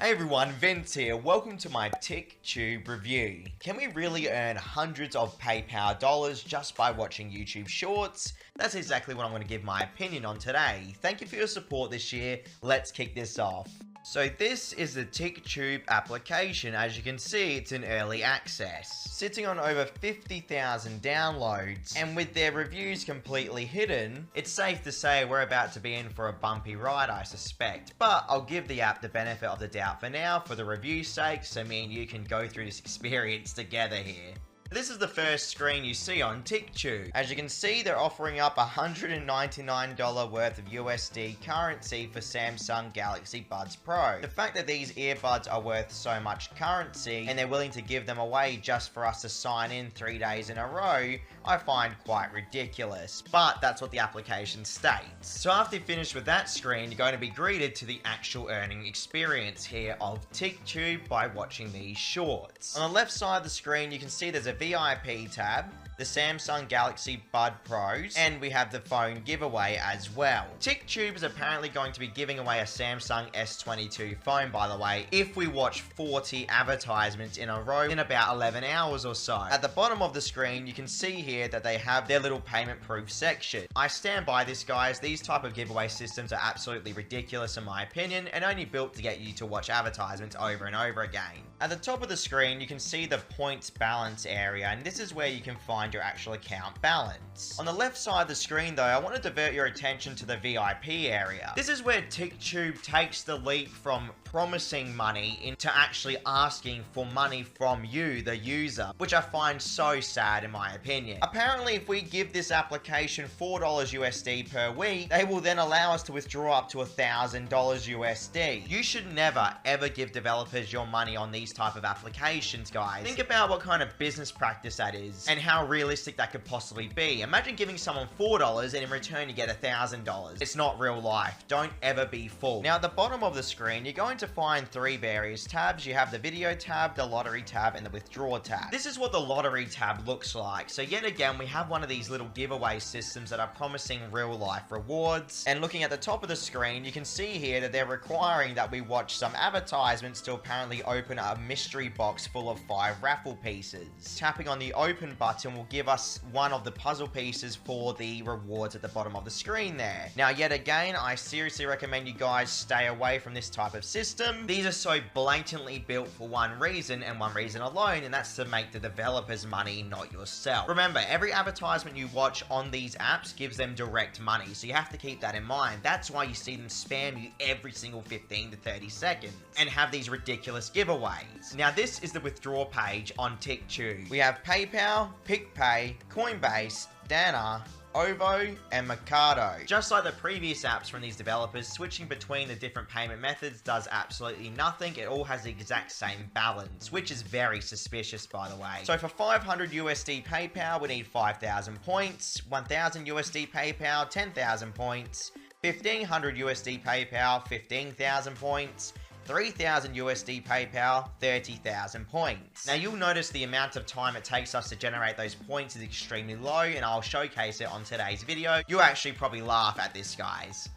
Hey everyone, Vince here. Welcome to my Tik Tube review. Can we really earn hundreds of PayPal dollars just by watching YouTube Shorts? That's exactly what I'm going to give my opinion on today. Thank you for your support this year. Let's kick this off. So this is the Tik Tube application. As you can see, it's in early access, sitting on over 50,000 downloads, and with their reviews completely hidden, it's safe to say we're about to be in for a bumpy ride, I suspect. But I'll give the app the benefit of the doubt for now, for the review's sake, so me and you can go through this experience together here. This is the first screen you see on Tik Tube. As you can see, they're offering up $199 worth of USD currency for Samsung Galaxy Buds Pro. The fact that these earbuds are worth so much currency and they're willing to give them away just for us to sign in 3 days in a row, I find quite ridiculous. But that's what the application states. So after you finish with that screen, you're going to be greeted to the actual earning experience here of Tik Tube by watching these shorts. On the left side of the screen, you can see there's a VIP tab, the Samsung Galaxy Bud Pros, and we have the phone giveaway as well. Tik Tube is apparently going to be giving away a Samsung S22 phone, by the way, if we watch 40 advertisements in a row in about 11 hours or so. At the bottom of the screen, you can see here that they have their little payment proof section. I stand by this, guys. These type of giveaway systems are absolutely ridiculous in my opinion, and only built to get you to watch advertisements over and over again. At the top of the screen, you can see the points balance area, and this is where you can find your actual account balance. On the left side of the screen though, I want to divert your attention to the VIP area. This is where Tik Tube takes the leap from promising money into actually asking for money from you, the user, which I find so sad in my opinion. Apparently, if we give this application $4 USD per week, they will then allow us to withdraw up to $1,000 USD. You should never ever give developers your money on these type of applications, guys. Think about what kind of business practice that is and how realistic that could possibly be. Imagine giving someone $4 and in return you get $1,000. It's not real life. Don't ever be fooled. Now at the bottom of the screen, you're going to find three various tabs. You have the video tab, the lottery tab, and the withdraw tab. This is what the lottery tab looks like. So yet again, we have one of these little giveaway systems that are promising real life rewards. And looking at the top of the screen, you can see here that they're requiring that we watch some advertisements to apparently open a mystery box full of 5 raffle pieces. Tapping on the open button will give us one of the puzzle pieces for the rewards at the bottom of the screen there. Now yet again, I seriously recommend you guys stay away from this type of system. These are so blatantly built for one reason and one reason alone, and that's to make the developers money, not yourself. Remember, every advertisement you watch on these apps gives them direct money, so you have to keep that in mind. That's why you see them spam you every single 15 to 30 seconds and have these ridiculous giveaways. Now this is the withdraw page on Tik Tube. We have PayPal, PicPay, Coinbase, Dana, Ovo, and Mercado. Just like the previous apps from these developers, switching between the different payment methods does absolutely nothing. It all has the exact same balance, which is very suspicious, by the way. So for 500 USD PayPal, we need 5,000 points, 1,000 USD PayPal, 10,000 points, 1,500 USD PayPal, 15,000 points, 3,000 USD PayPal, 30,000 points. Now you'll notice the amount of time it takes us to generate those points is extremely low, and I'll showcase it on today's video. You'll actually probably laugh at this, guys.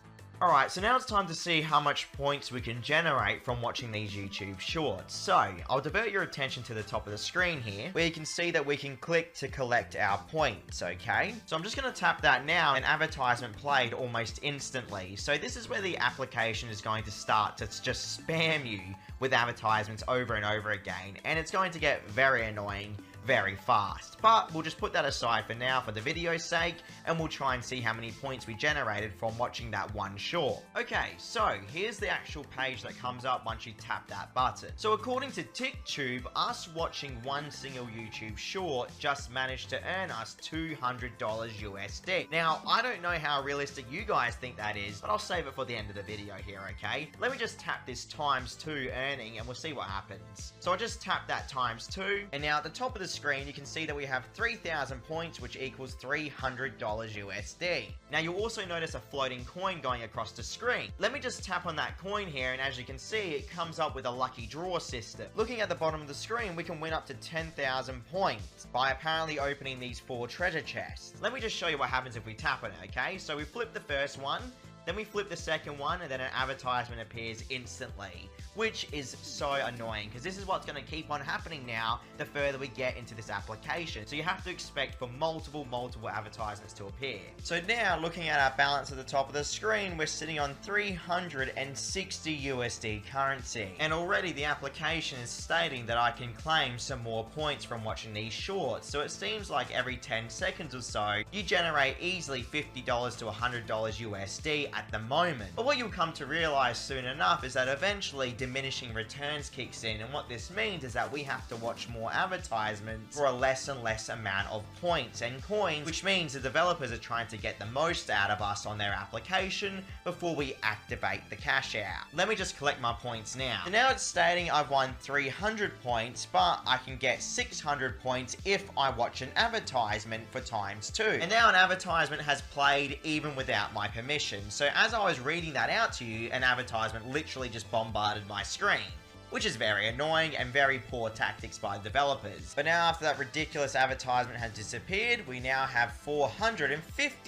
Alright, so now it's time to see how much points we can generate from watching these YouTube shorts. So, I'll divert your attention to the top of the screen here, where you can see that we can click to collect our points, okay? So I'm just going to tap that now, and advertisement played almost instantly. So this is where the application is going to start to just spam you with advertisements over and over again, and it's going to get very annoying very fast. But we'll just put that aside for now for the video's sake, and we'll try and see how many points we generated from watching that one short. Okay, so here's the actual page that comes up once you tap that button. So according to Tik Tube, us watching one single YouTube short just managed to earn us $200 USD. Now, I don't know how realistic you guys think that is, but I'll save it for the end of the video here, okay? Let me just tap this ×2 earning and we'll see what happens. So I just tapped that ×2, and now at the top of the screen, you can see that we have 3,000 points, which equals $300 USD. Now you'll also notice a floating coin going across the screen. Let me just tap on that coin here, and as you can see, it comes up with a lucky draw system. Looking at the bottom of the screen, we can win up to 10,000 points by apparently opening these 4 treasure chests. Let me just show you what happens if we tap on it, okay? So we flip the first one, Then we flip the second one, and then an advertisement appears instantly, which is so annoying, because this is what's going to keep on happening now the further we get into this application. So you have to expect for multiple advertisements to appear. So now, looking at our balance at the top of the screen, we're sitting on 360 USD currency. And already the application is stating that I can claim some more points from watching these shorts. So it seems like every 10 seconds or so, you generate easily $50 to $100 USD at the moment. But what you'll come to realize soon enough is that eventually diminishing returns kicks in, and what this means is that we have to watch more advertisements for a less and less amount of points and coins, which means the developers are trying to get the most out of us on their application before we activate the cash out. Let me just collect my points now. So now it's stating I've won 300 points, but I can get 600 points if I watch an advertisement for ×2. And now an advertisement has played even without my permission. So as I was reading that out to you, an advertisement literally just bombarded my screen, which is very annoying and very poor tactics by developers. But now, after that ridiculous advertisement has disappeared, we now have $450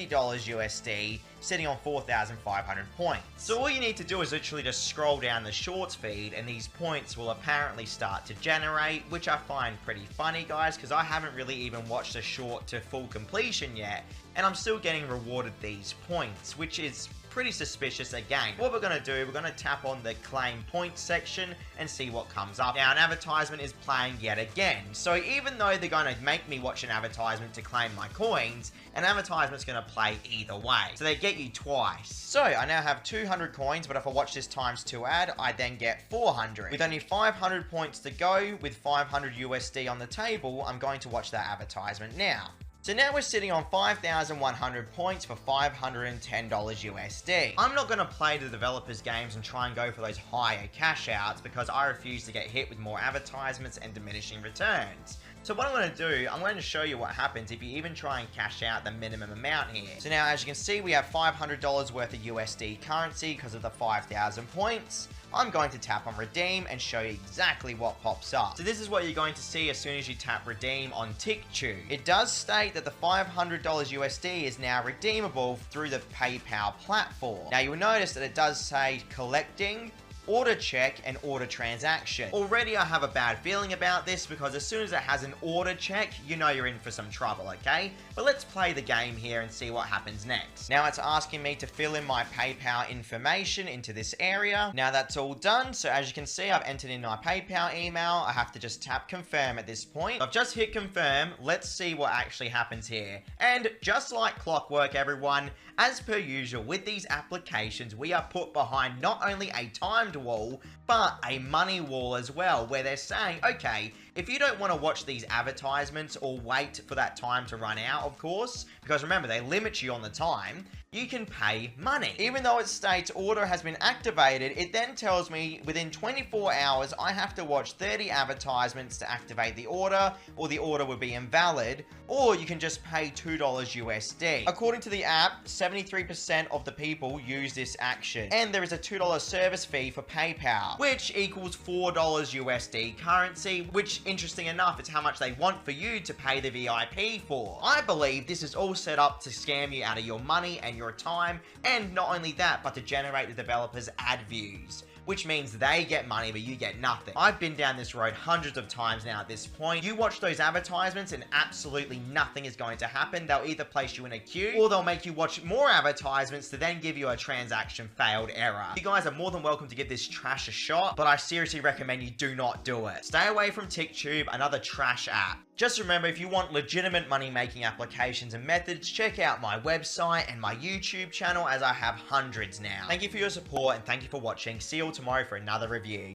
USD sitting on 4,500 points. So all you need to do is literally just scroll down the shorts feed, and these points will apparently start to generate, which I find pretty funny, guys, because I haven't really even watched a short to full completion yet, and I'm still getting rewarded these points, which is pretty suspicious again. What we're going to do, we're going to tap on the claim points section and see what comes up. Now, an advertisement is playing yet again. So even though they're going to make me watch an advertisement to claim my coins, an advertisement's going to play either way. So they get you twice. So I now have 200 coins, but if I watch this ×2 ad, I then get 400. With only 500 points to go, with 500 USD on the table, I'm going to watch that advertisement now. So now we're sitting on 5,100 points for $510 USD. I'm not going to play the developers' games and try and go for those higher cash outs, because I refuse to get hit with more advertisements and diminishing returns. So what I'm going to do, I'm going to show you what happens if you even try and cash out the minimum amount here. So now, as you can see, we have $500 worth of USD currency because of the 5,000 points. I'm going to tap on redeem and show you exactly what pops up. So this is what you're going to see as soon as you tap redeem on Tik Tube. It does state that the $500 USD is now redeemable through the PayPal platform. Now you will notice that it does say collecting, order check, and order transaction. Already I have a bad feeling about this, because as soon as it has an order check, you know you're in for some trouble, okay? But let's play the game here and see what happens next. Now it's asking me to fill in my PayPal information into this area. Now that's all done, so as you can see, I've entered in my PayPal email. I have to just tap confirm at this point. I've just hit confirm. Let's see what actually happens here. And just like clockwork, everyone, as per usual with these applications, we are put behind not only a timed wall, but a money wall as well, where they're saying, okay, if you don't want to watch these advertisements or wait for that time to run out, of course, because remember, they limit you on the time, you can pay money. Even though it states order has been activated, it then tells me within 24 hours, I have to watch 30 advertisements to activate the order, or the order would be invalid, or you can just pay $2 USD. According to the app, 73% of the people use this action, and there is a $2 service fee for PayPal, which equals $4 USD currency, which, interesting enough, is how much they want for you to pay the VIP for. I believe this is all set up to scam you out of your money and your time, and not only that, but to generate the developers' ad views, which means they get money but you get nothing. I've been down this road hundreds of times now at this point. You watch those advertisements and absolutely nothing is going to happen. They'll either place you in a queue, or they'll make you watch more advertisements to then give you a transaction failed error. You guys are more than welcome to give this trash a shot, but I seriously recommend you do not do it. Stay away from Tik Tube, another trash app. Just remember, if you want legitimate money-making applications and methods, check out my website and my YouTube channel, as I have hundreds now. Thank you for your support, and thank you for watching. See you all tomorrow for another review.